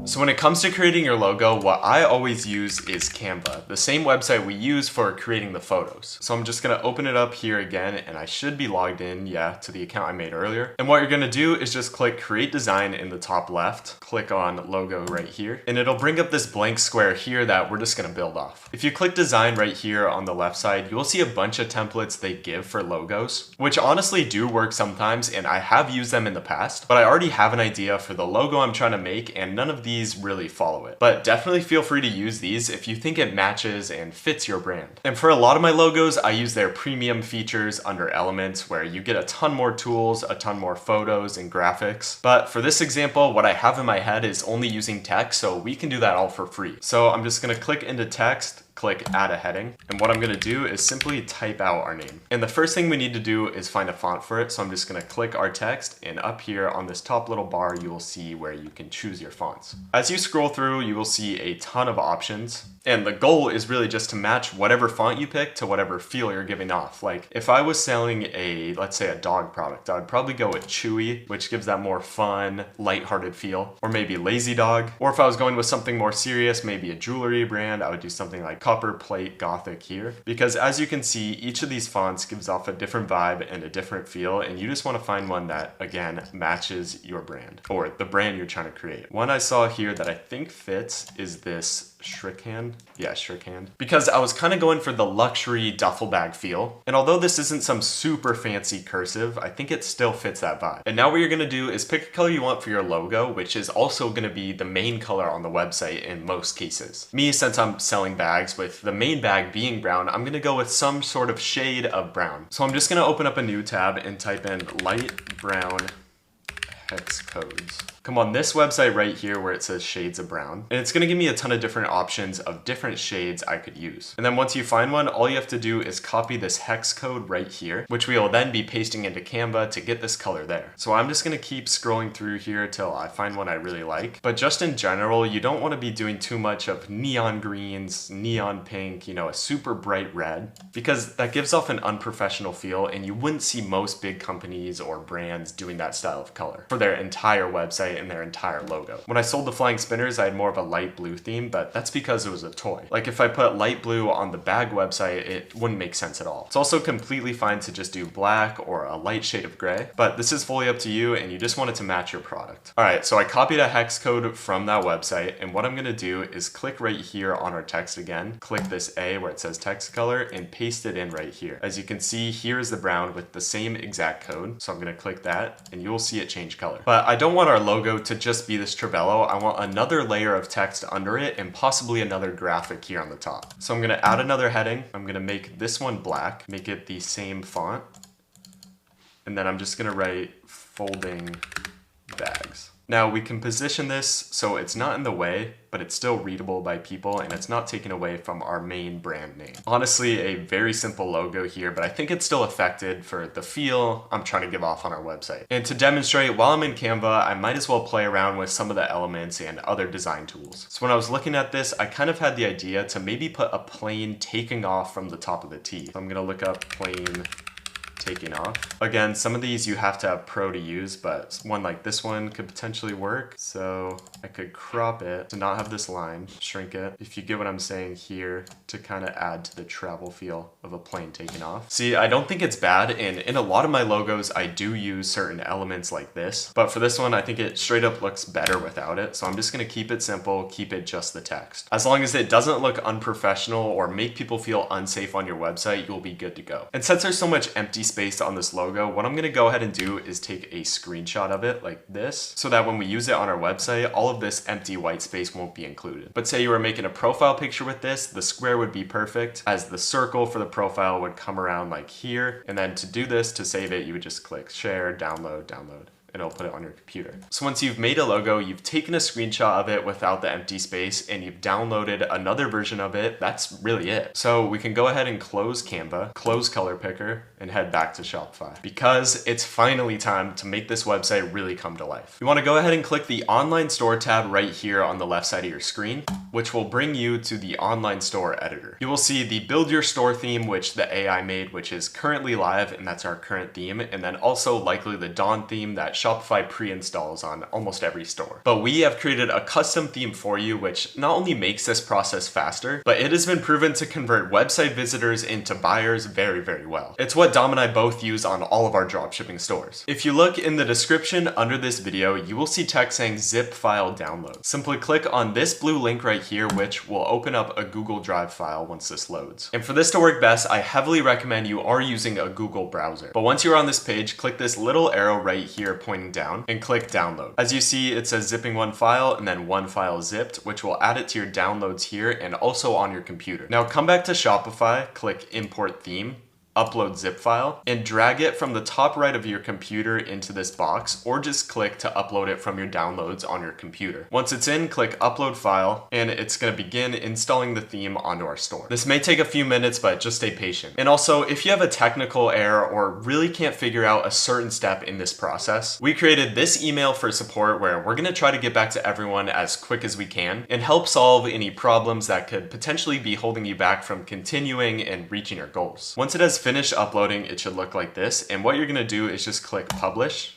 So when it comes to creating your logo, what I always use is Canva, the same website we use for creating the photos. So I'm just gonna open it up here again, and I should be logged in, to the account I made earlier. And what you're gonna do is just click Create Design in the top left, click on Logo right here, and it'll bring up this blank square here that we're just gonna build off. If you click Design right here on the left side, you will see a bunch of templates they give for logos, which honestly do work sometimes, and I have used them in the past, but I already have an idea for the logo I'm trying to make, and none of these really follow it. But definitely feel free to use these if you think it matches and fits your brand. And for a lot of my logos, I use their premium features under Elements, where you get a ton more tools, a ton more photos and graphics. But for this example, what I have in my head is only using text, so we can do that all for free. So I'm just gonna click into text, click add a heading, and what I'm gonna do is simply type out our name. And the first thing we need to do is find a font for it, so I'm just gonna click our text, and up here on this top little bar you will see where you can choose your fonts. As you scroll through, you will see a ton of options, and the goal is really just to match whatever font you pick to whatever feel you're giving off. Like if I was selling let's say a dog product, I would probably go with Chewy, which gives that more fun, lighthearted feel, or maybe Lazy Dog. Or if I was going with something more serious, maybe a jewelry brand, I would do something like Copper Plate Gothic here. Because as you can see, each of these fonts gives off a different vibe and a different feel, and you just want to find one that, again, matches your brand, or the brand you're trying to create. One I saw here that I think fits is this Shrickhand. Yeah, Shrickhand. Because I was kind of going for the luxury duffel bag feel. And although this isn't some super fancy cursive, I think it still fits that vibe. And now what you're gonna do is pick a color you want for your logo, which is also gonna be the main color on the website in most cases. Me, since I'm selling bags with the main bag being brown, I'm gonna go with some sort of shade of brown. So I'm just gonna open up a new tab and type in light brown hex codes. Come on this website right here where it says shades of brown, and it's gonna give me a ton of different options of different shades I could use. And then once you find one, all you have to do is copy this hex code right here, which we will then be pasting into Canva to get this color there. So I'm just gonna keep scrolling through here till I find one I really like. But just in general, you don't wanna be doing too much of neon greens, neon pink, a super bright red, because that gives off an unprofessional feel, and you wouldn't see most big companies or brands doing that style of color for their entire website and their entire logo. When I sold the flying spinners, I had more of a light blue theme, but that's because it was a toy. Like if I put light blue on the bag website, it wouldn't make sense at all. It's also completely fine to just do black or a light shade of gray, but this is fully up to you, and you just want it to match your product. All right, so I copied a hex code from that website, and what I'm gonna do is click right here on our text again, click this A where it says text color, and paste it in right here. As you can see, here is the brown with the same exact code, so I'm gonna click that, and you will see it change color. But I don't want our logo to just be this trabello. I want another layer of text under it and possibly another graphic here on the top. So I'm gonna add another heading. I'm gonna make this one black, make it the same font. And then I'm just gonna write folding bags. Now we can position this so it's not in the way, but it's still readable by people, and it's not taken away from our main brand name. Honestly, a very simple logo here, but I think it's still affected for the feel I'm trying to give off on our website. And to demonstrate, while I'm in Canva, I might as well play around with some of the elements and other design tools. So when I was looking at this, I kind of had the idea to maybe put a plane taking off from the top of the T. So I'm gonna look up plane taking off. Again, some of these you have to have Pro to use, but one like this one could potentially work. So I could crop it to not have this line, shrink it, if you get what I'm saying here, to kind of add to the travel feel of a plane taking off. See, I don't think it's bad, and in a lot of my logos, I do use certain elements like this, but for this one, I think it straight up looks better without it. So I'm just gonna keep it simple, keep it just the text. As long as it doesn't look unprofessional or make people feel unsafe on your website, you'll be good to go. And since there's so much empty space on this logo, what I'm gonna go ahead and do is take a screenshot of it like this, so that when we use it on our website, all of this empty white space won't be included. But say you were making a profile picture with this, the square would be perfect, as the circle for the profile would come around like here. And then to do this, to save it, you would just click share, download, download, and it'll put it on your computer. So once you've made a logo, you've taken a screenshot of it without the empty space, and you've downloaded another version of it, that's really it. So we can go ahead and close Canva, close Color Picker, and head back to Shopify, because it's finally time to make this website really come to life. You want to go ahead and click the online store tab right here on the left side of your screen, which will bring you to the online store editor. You will see the build your store theme, which the AI made, which is currently live, and that's our current theme, and then also likely the Dawn theme that Shopify pre-installs on almost every store. But we have created a custom theme for you, which not only makes this process faster, but it has been proven to convert website visitors into buyers very, very well. It's what Dom and I both use on all of our dropshipping stores. If you look in the description under this video, you will see text saying zip file download. Simply click on this blue link right here, which will open up a Google Drive file once this loads. And for this to work best, I heavily recommend you are using a Google browser. But once you're on this page, click this little arrow right here pointing down and click download. As you see, it says zipping one file and then one file zipped, which will add it to your downloads here and also on your computer. Now come back to Shopify, click import theme, upload zip file, and drag it from the top right of your computer into this box, or just click to upload it from your downloads on your computer. Once it's in, click upload file, and it's going to begin installing the theme onto our store. This may take a few minutes, but just stay patient. And also, if you have a technical error or really can't figure out a certain step in this process, we created this email for support where we're going to try to get back to everyone as quick as we can and help solve any problems that could potentially be holding you back from continuing and reaching your goals. Once it has finished uploading, it should look like this, and what you're gonna do is just click publish,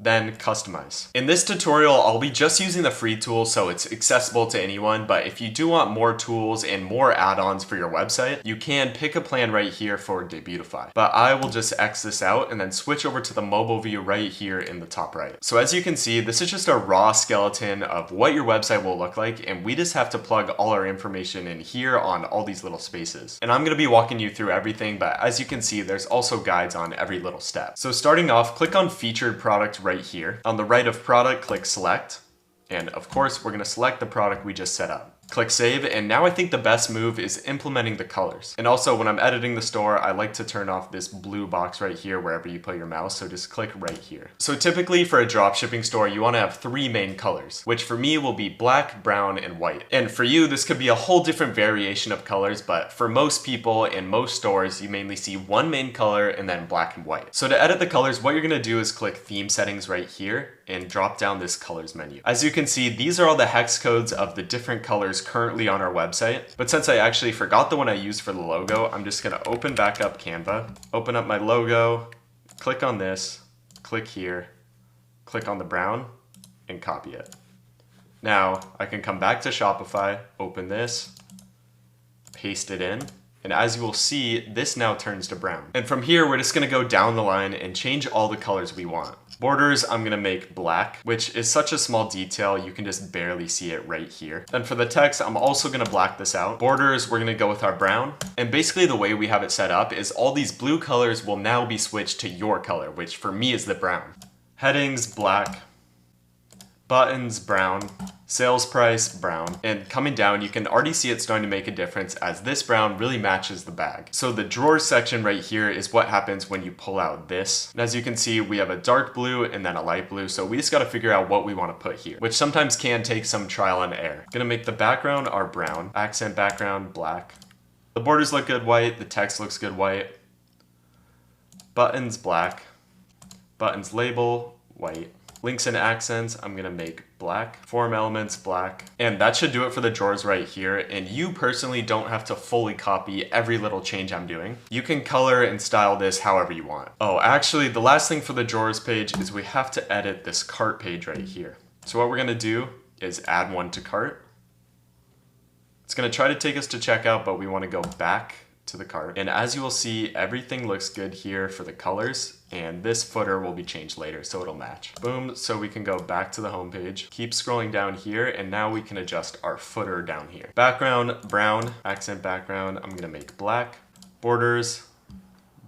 then customize. In this tutorial, I'll be just using the free tool, so it's accessible to anyone, but if you do want more tools and more add-ons for your website, you can pick a plan right here for Debutify. But I will just X this out and then switch over to the mobile view right here in the top right. So as you can see, this is just a raw skeleton of what your website will look like, and we just have to plug all our information in here on all these little spaces. And I'm gonna be walking you through everything, but as you can see, there's also guides on every little step. So starting off, click on featured product right here. On the right of product, click select. And of course, we're gonna select the product we just set up. Click save, and now I think the best move is implementing the colors. And also, when I'm editing the store, I like to turn off this blue box right here wherever you put your mouse, so just click right here. So typically for a dropshipping store, you wanna have 3 main colors, which for me will be black, brown, and white. And for you, this could be a whole different variation of colors, but for most people in most stores, you mainly see 1 main color and then black and white. So to edit the colors, what you're gonna do is click theme settings right here and drop down this colors menu. As you can see, these are all the hex codes of the different colors currently on our website. But since I actually forgot the one I used for the logo, I'm just gonna open back up Canva, open up my logo, click on this, click here, click on the brown, and copy it. Now, I can come back to Shopify, open this, paste it in, and as you will see, this now turns to brown. And from here, we're just gonna go down the line and change all the colors we want. Borders, I'm gonna make black, which is such a small detail, you can just barely see it right here. Then for the text, I'm also gonna black this out. Borders, we're gonna go with our brown. And basically the way we have it set up is all these blue colors will now be switched to your color, which for me is the brown. Headings, black. Buttons, brown. Sales price, brown. And coming down, you can already see it's starting to make a difference as this brown really matches the bag. So the drawers section right here is what happens when you pull out this. And as you can see, we have a dark blue and then a light blue. So we just got to figure out what we want to put here, which sometimes can take some trial and error. Gonna make the background our brown, accent background, black. The borders look good white, the text looks good white. Buttons, black. Buttons label, white. Links and accents, I'm gonna make black. Form elements, black. And that should do it for the drawers right here. And you personally don't have to fully copy every little change I'm doing. You can color and style this however you want. Oh, actually, the last thing for the drawers page is we have to edit this cart page right here. So what we're gonna do is add one to cart. It's gonna try to take us to checkout, but we wanna go back to the cart. And as you will see, everything looks good here for the colors, and this footer will be changed later, so it'll match. Boom, so we can go back to the home page, keep scrolling down here, and now we can adjust our footer down here. Background, brown, accent background, I'm gonna make black. Borders,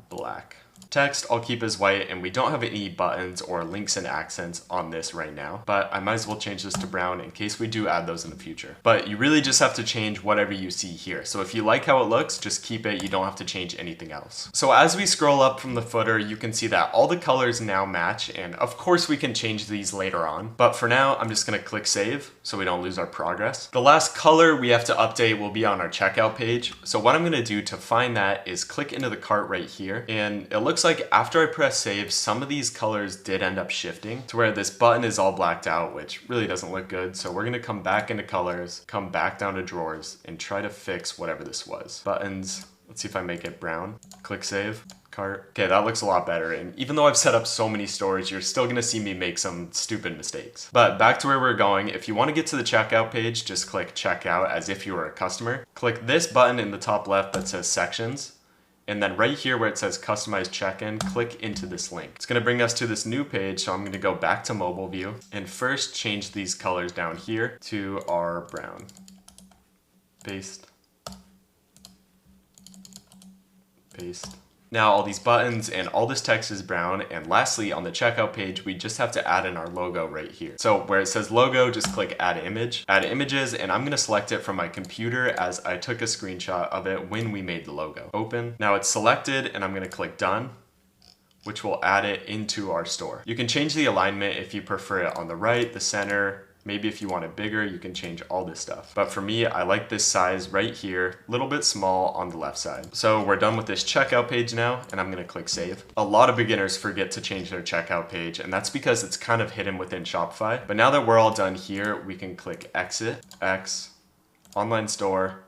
black. Text, I'll keep as white, and we don't have any buttons or links and accents on this right now, but I might as well change this to brown in case we do add those in the future. But you really just have to change whatever you see here. So if you like how it looks, just keep it. You don't have to change anything else. So as we scroll up from the footer, you can see that all the colors now match, and of course we can change these later on. But for now, I'm just gonna click save so we don't lose our progress. The last color we have to update will be on our checkout page. So what I'm gonna do to find that is click into the cart right here, and it looks like after I press save, some of these colors did end up shifting to where this button is all blacked out, which really doesn't look good. So we're gonna come back into colors, come back down to drawers, and try to fix whatever this was. Buttons, let's see if I make it brown. Click save. cart. Okay, that looks a lot better. And even though I've set up so many stores, you're still gonna see me make some stupid mistakes. But back to where we're going, if you wanna get to the checkout page, just click checkout as if you were a customer. Click this button in the top left that says sections. And then right here where it says customize check-in, click into this link. It's gonna bring us to this new page, so I'm gonna go back to mobile view and first change these colors down here to our brown. Paste. Paste. Now all these buttons and all this text is brown, and lastly on the checkout page we just have to add in our logo right here. So where it says logo, just click add image, add images, and I'm gonna select it from my computer as I took a screenshot of it when we made the logo. Open. Now it's selected and I'm gonna click done, which will add it into our store. You can change the alignment if you prefer it on the right, the center. Maybe if you want it bigger, you can change all this stuff. But for me, I like this size right here, a little bit small on the left side. So we're done with this checkout page now, and I'm gonna click save. A lot of beginners forget to change their checkout page, and that's because it's kind of hidden within Shopify. But now that we're all done here, we can click exit, X, online store,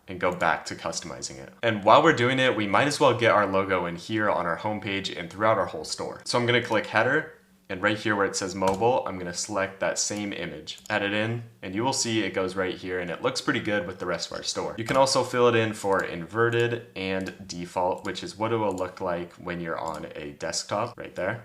and go back to customizing it. And while we're doing it, we might as well get our logo in here on our homepage and throughout our whole store. So I'm gonna click header, and right here where it says mobile, I'm gonna select that same image, add it in, and you will see it goes right here and it looks pretty good with the rest of our store. You can also fill it in for inverted and default, which is what it will look like when you're on a desktop right there.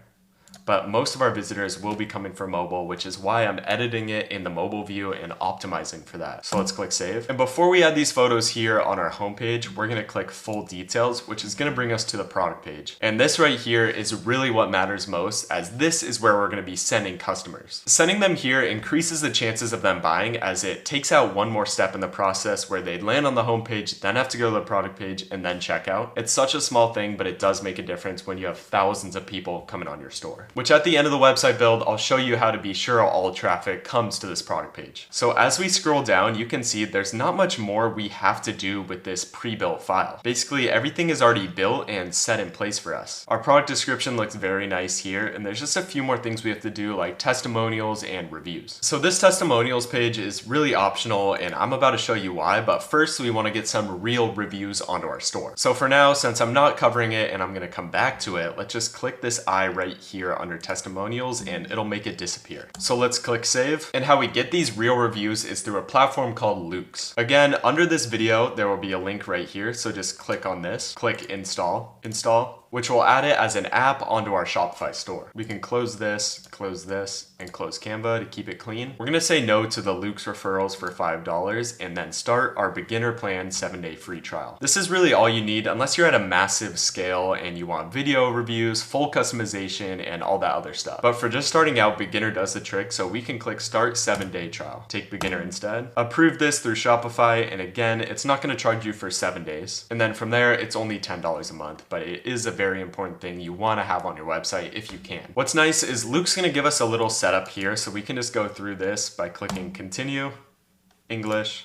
But most of our visitors will be coming from mobile, which is why I'm editing it in the mobile view and optimizing for that. So let's click save. And before we add these photos here on our homepage, we're gonna click full details, which is gonna bring us to the product page. And this right here is really what matters most, as this is where we're gonna be sending customers. Sending them here increases the chances of them buying, as it takes out one more step in the process where they'd land on the homepage, then have to go to the product page and then check out. It's such a small thing, but it does make a difference when you have thousands of people coming on your store. Which at the end of the website build, I'll show you how to be sure all traffic comes to this product page. So as we scroll down, you can see there's not much more we have to do with this pre-built file. Basically, everything is already built and set in place for us. Our product description looks very nice here, and there's just a few more things we have to do, like testimonials and reviews. So this testimonials page is really optional, and I'm about to show you why, but first we want to get some real reviews onto our store. So for now, since I'm not covering it and I'm going to come back to it, let's just click this eye right here under testimonials and it'll make it disappear. So let's click save. And how we get these real reviews is through a platform called Loox. Again, under this video, there will be a link right here. So just click on this, click install, which will add it as an app onto our Shopify store. We can close this, and close Canva to keep it clean. We're gonna say no to the Loox referrals for $5 and then start our beginner plan 7-day free trial. This is really all you need unless you're at a massive scale and you want video reviews, full customization, and all that other stuff. But for just starting out, beginner does the trick, so we can click start 7-day trial. Take beginner instead. Approve this through Shopify, and again, it's not gonna charge you for 7 days. And then from there, it's only $10 a month, but it is a very important thing you wanna have on your website if you can. What's nice is Luke's gonna give us a little setup here, so we can just go through this by clicking continue, English.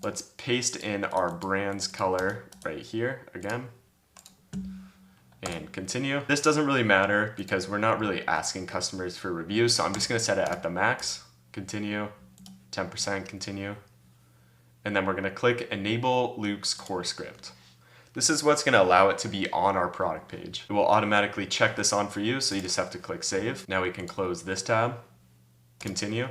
Let's paste in our brand's color right here again, and continue. This doesn't really matter because we're not really asking customers for reviews, so I'm just gonna set it at the max, continue, 10% continue, and then we're gonna click enable Luke's core script. This is what's gonna allow it to be on our product page. It will automatically check this on for you, so you just have to click save. Now we can close this tab, continue.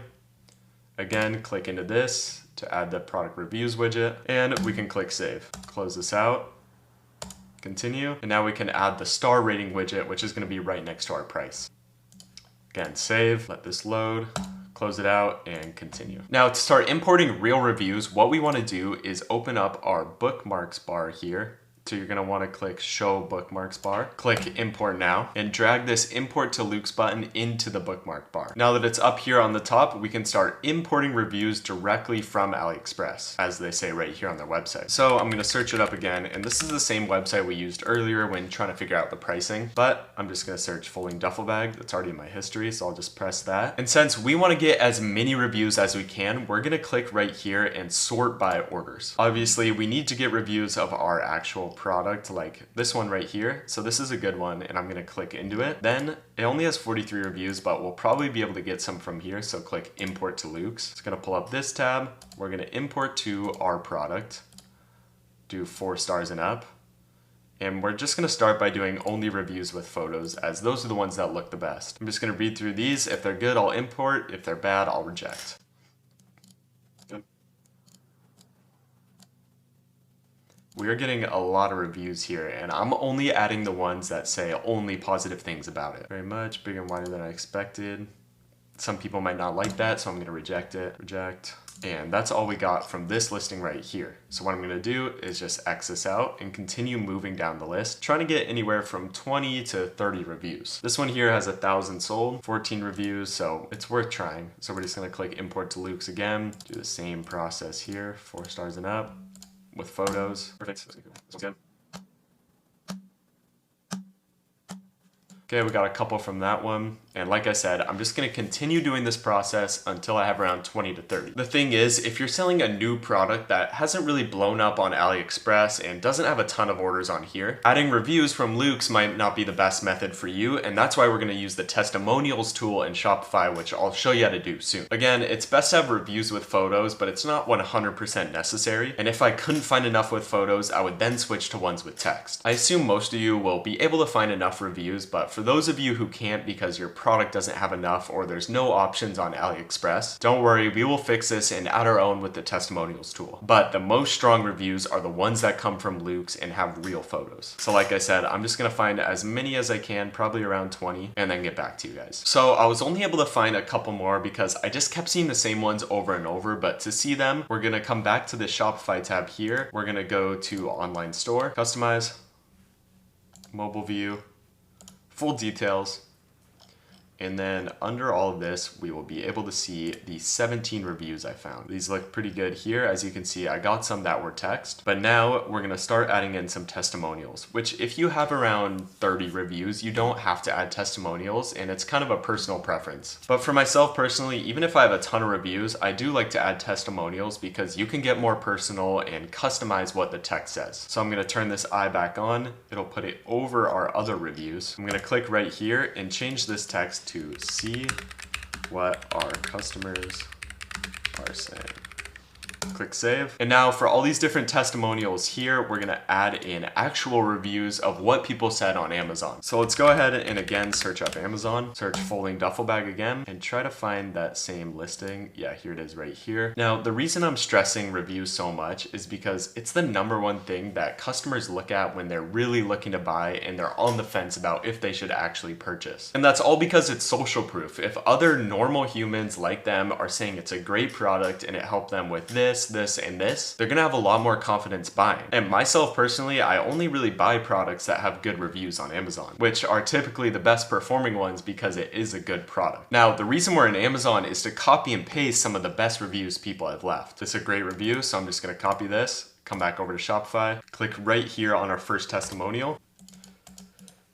Again, click into this to add the product reviews widget, and we can click save. Close this out, continue, and now we can add the star rating widget, which is gonna be right next to our price. Again, save, let this load, close it out, and continue. Now to start importing real reviews, what we wanna do is open up our bookmarks bar here. So you're gonna wanna click show bookmarks bar, click import now, and drag this import to Luke's button into the bookmark bar. Now that it's up here on the top, we can start importing reviews directly from AliExpress, as they say right here on their website. So I'm gonna search it up again, and this is the same website we used earlier when trying to figure out the pricing, but I'm just gonna search folding duffel bag. That's already in my history, so I'll just press that. And since we wanna get as many reviews as we can, we're gonna click right here and sort by orders. Obviously, we need to get reviews of our actual product, like this one right here. So this is a good one, and I'm gonna click into it. Then it only has 43 reviews, but we'll probably be able to get some from here. So click import to Luke's. It's gonna pull up this tab. We're gonna import to our product, do 4 stars and up, And we're just gonna start by doing only reviews with photos, as those are the ones that look the best. I'm just gonna read through these. If they're good, I'll import. If they're bad, I'll reject. We're getting a lot of reviews here, and I'm only adding the ones that say only positive things about it. Very much, bigger and wider than I expected. Some people might not like that, so I'm gonna reject it. Reject. And that's all we got from this listing right here. So what I'm gonna do is just X this out and continue moving down the list, trying to get anywhere from 20 to 30 reviews. This one here has 1,000 sold, 14 reviews, so it's worth trying. So we're just gonna click import to Luke's again, do the same process here, 4 stars and up, with photos. Perfect, this one's good. Okay, we got a couple from that one. And like I said, I'm just gonna continue doing this process until I have around 20 to 30. The thing is, if you're selling a new product that hasn't really blown up on AliExpress and doesn't have a ton of orders on here, adding reviews from Luke's might not be the best method for you, and that's why we're gonna use the testimonials tool in Shopify, which I'll show you how to do soon. Again, it's best to have reviews with photos, but it's not 100% necessary. And if I couldn't find enough with photos, I would then switch to ones with text. I assume most of you will be able to find enough reviews, but for those of you who can't because your product doesn't have enough or there's no options on AliExpress, don't worry, we will fix this and add our own with the testimonials tool. But the most strong reviews are the ones that come from Luke's and have real photos. So like I said, I'm just gonna find as many as I can, probably around 20, and then get back to you guys. So I was only able to find a couple more because I just kept seeing the same ones over and over, but to see them, we're gonna come back to the Shopify tab here. We're gonna go to online store, customize, mobile view, full details, and then under all of this, we will be able to see the 17 reviews I found. These look pretty good here. As you can see, I got some that were text, but now we're gonna start adding in some testimonials, which if you have around 30 reviews, you don't have to add testimonials, and it's kind of a personal preference. But for myself personally, even if I have a ton of reviews, I do like to add testimonials because you can get more personal and customize what the text says. So I'm gonna turn this eye back on. It'll put it over our other reviews. I'm gonna click right here and change this text to see what our customers are saying. Click save. And now for all these different testimonials here, we're gonna add in actual reviews of what people said on Amazon. So let's go ahead and again, search up Amazon, search folding duffel bag again, and try to find that same listing. Yeah, here it is right here. Now, the reason I'm stressing reviews so much is because it's the #1 thing that customers look at when they're really looking to buy and they're on the fence about if they should actually purchase. And that's all because it's social proof. If other normal humans like them are saying it's a great product and it helped them with this, and this, they're gonna have a lot more confidence buying. And myself personally, I only really buy products that have good reviews on Amazon, which are typically the best performing ones because it is a good product. Now, the reason we're in Amazon is to copy and paste some of the best reviews people have left. This is a great review, so I'm just gonna copy this, come back over to Shopify, click right here on our first testimonial,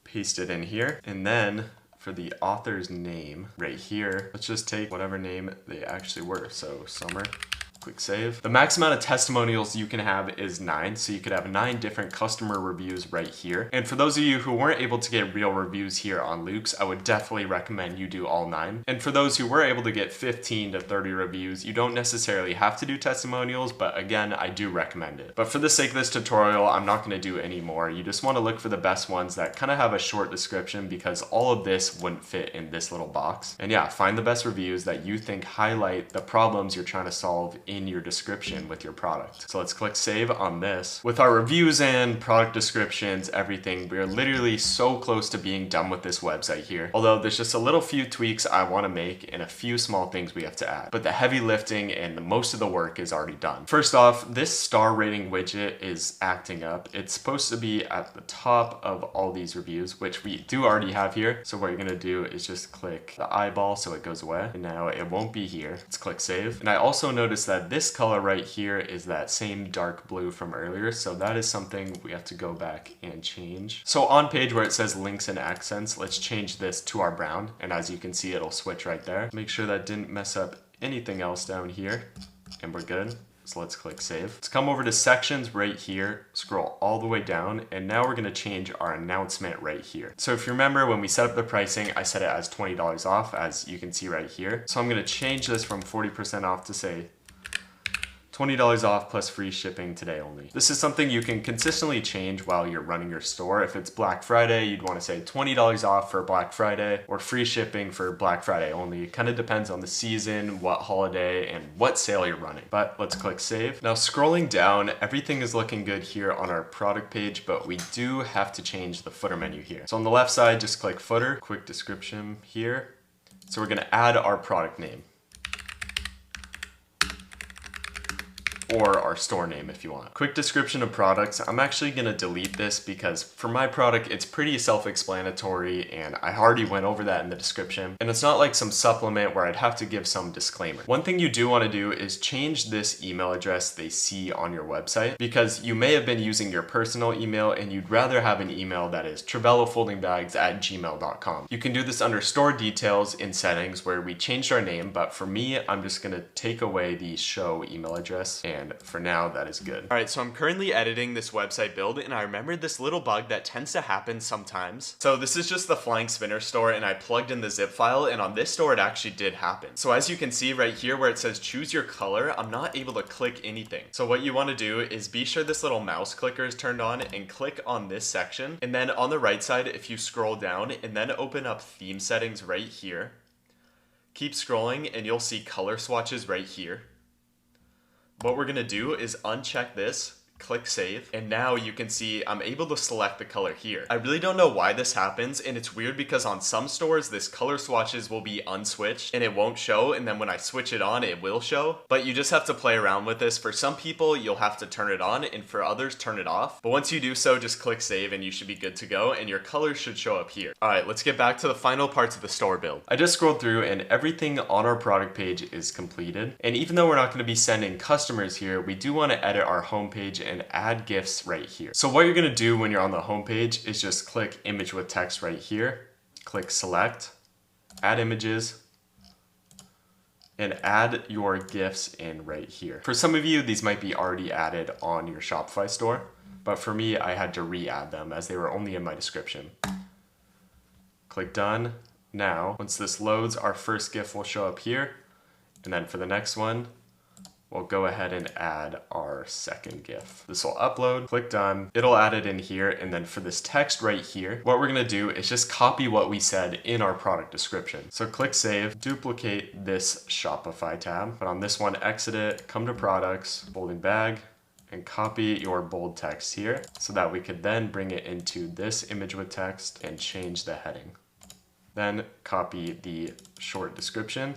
paste it in here, and then for the author's name right here, let's just take whatever name they actually were. So Summer. Click save. The max amount of testimonials you can have is 9, so you could have 9 different customer reviews right here. And for those of you who weren't able to get real reviews here on Luke's, I would definitely recommend you do all 9. And for those who were able to get 15 to 30 reviews, you don't necessarily have to do testimonials, but again, I do recommend it. But for the sake of this tutorial, I'm not gonna do any more. You just wanna look for the best ones that kind of have a short description because all of this wouldn't fit in this little box. And yeah, find the best reviews that you think highlight the problems you're trying to solve in your description with your product. So let's click save on this. With our reviews and product descriptions, everything, we're literally so close to being done with this website here. Although there's just a little few tweaks I want to make and a few small things we have to add. But the heavy lifting and the most of the work is already done. First off, this star rating widget is acting up. It's supposed to be at the top of all these reviews, which we do already have here. So what you're gonna do is just click the eyeball so it goes away. And now it won't be here. Let's click save. And I also noticed that this color right here is that same dark blue from earlier. So that is something we have to go back and change. So on page where it says links and accents, let's change this to our brown. And as you can see, it'll switch right there. Make sure that didn't mess up anything else down here. And we're good. So let's click save. Let's come over to sections right here, scroll all the way down, and now we're gonna change our announcement right here. So if you remember when we set up the pricing, I set it as $20 off, as you can see right here. So I'm gonna change this from 40% off to say $20 off plus free shipping today only. This is something you can consistently change while you're running your store. If it's Black Friday, you'd want to say $20 off for Black Friday or free shipping for Black Friday only. It kind of depends on the season, what holiday, and what sale you're running. But let's click save. Now scrolling down, everything is looking good here on our product page, but we do have to change the footer menu here. So on the left side, just click footer, quick description here. So we're gonna add our product name, or our store name if you want. Quick description of products. I'm actually gonna delete this because for my product, it's pretty self-explanatory and I already went over that in the description. And it's not like some supplement where I'd have to give some disclaimer. One thing you do wanna do is change this email address they see on your website, because you may have been using your personal email and you'd rather have an email that is travellofoldingbags@gmail.com. You can do this under store details in settings where we changed our name, but for me, I'm just gonna take away the show email address, and for now, that is good. All right, so I'm currently editing this website build, and I remembered this little bug that tends to happen sometimes. So this is just the Flying Spinner store, and I plugged in the zip file, and on this store, it actually did happen. So as you can see right here where it says choose your color, I'm not able to click anything. So what you want to do is be sure this little mouse clicker is turned on and click on this section. And then on the right side, if you scroll down and then open up theme settings right here, keep scrolling and you'll see color swatches right here. What we're gonna do is uncheck this, click save, and now you can see I'm able to select the color here. I really don't know why this happens, and it's weird because on some stores this color swatches will be unswitched and it won't show, and then when I switch it on it will show. But you just have to play around with this. For some people you'll have to turn it on, and for others turn it off. But once you do so, just click save and you should be good to go, and your colors should show up here. Alright, let's get back to the final parts of the store build. I just scrolled through and everything on our product page is completed, and even though we're not going to be sending customers here, we do want to edit our homepage and add GIFs right here. So what you're gonna do when you're on the home page is just click image with text right here, click select, add images, and add your GIFs in right here. For some of you, these might be already added on your Shopify store, but for me, I had to re-add them as they were only in my description. Click done. Now, once this loads, our first GIF will show up here, and then for the next one, we'll go ahead and add our second GIF. This will upload, click done, it'll add it in here, and then for this text right here, what we're gonna do is just copy what we said in our product description. So click save, duplicate this Shopify tab, but on this one, exit it, come to products, folding bag, and copy your bold text here so that we could then bring it into this image with text and change the heading. Then copy the short description,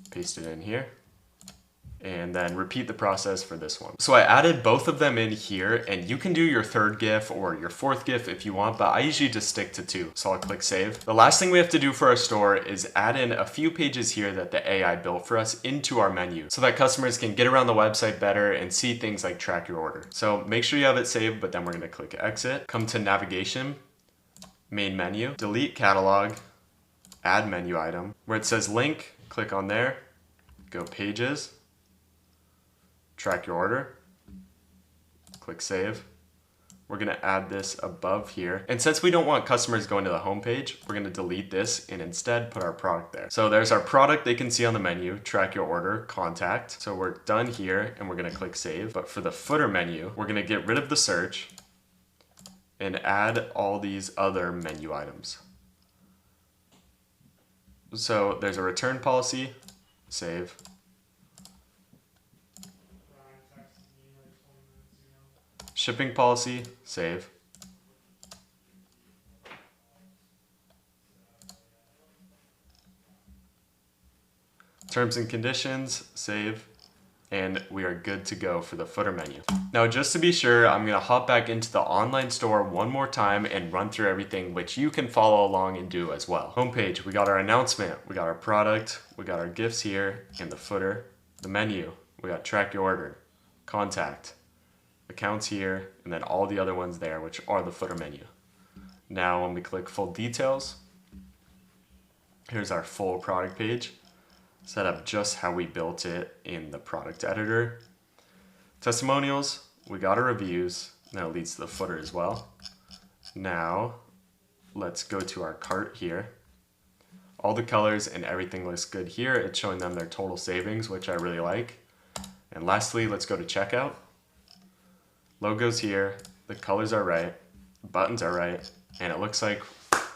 paste it in here, and then repeat the process for this one. So I added both of them in here, and you can do your third GIF or your fourth GIF if you want, but I usually just stick to 2. So I'll click save. The last thing we have to do for our store is add in a few pages here that the AI built for us into our menu so that customers can get around the website better and see things like track your order. So make sure you have it saved, but then we're gonna click exit, come to navigation, main menu, delete catalog, add menu item. Where it says link, click on there, go pages, track your order, click save. We're gonna add this above here. And since we don't want customers going to the home page, we're gonna delete this and instead put our product there. So there's our product they can see on the menu, track your order, contact. So we're done here and we're gonna click save. But for the footer menu, we're gonna get rid of the search and add all these other menu items. So there's a return policy, save. Shipping policy, save. Terms and conditions, save. And we are good to go for the footer menu. Now, just to be sure, I'm gonna hop back into the online store one more time and run through everything, which you can follow along and do as well. Homepage, we got our announcement, we got our product, we got our gifts here in the footer. The menu, we got track your order, contact, accounts here, and then all the other ones there, which are the footer menu. Now, when we click full details, here's our full product page, set up just how we built it in the product editor. Testimonials, we got our reviews, now it leads to the footer as well. Now, let's go to our cart here. All the colors and everything looks good here. It's showing them their total savings, which I really like. And lastly, let's go to checkout. Logo's here, the colors are right, buttons are right, and it looks like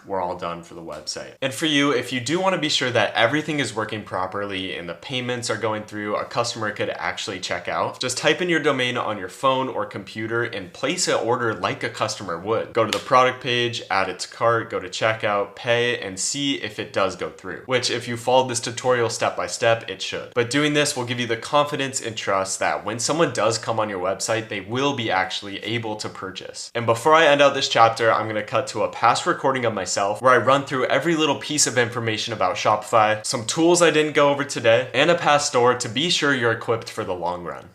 we're all done for the website. And for you, if you do want to be sure that everything is working properly and the payments are going through, a customer could actually check out, just type in your domain on your phone or computer and place an order like a customer would. Go to the product page, add it to cart, go to checkout, pay, and see if it does go through. Which, if you followed this tutorial step by step, it should. But doing this will give you the confidence and trust that when someone does come on your website, they will be actually able to purchase. And before I end out this chapter, I'm gonna cut to a past recording of myself where I run through every little piece of information about Shopify, some tools I didn't go over today, and a past store to be sure you're equipped for the long run.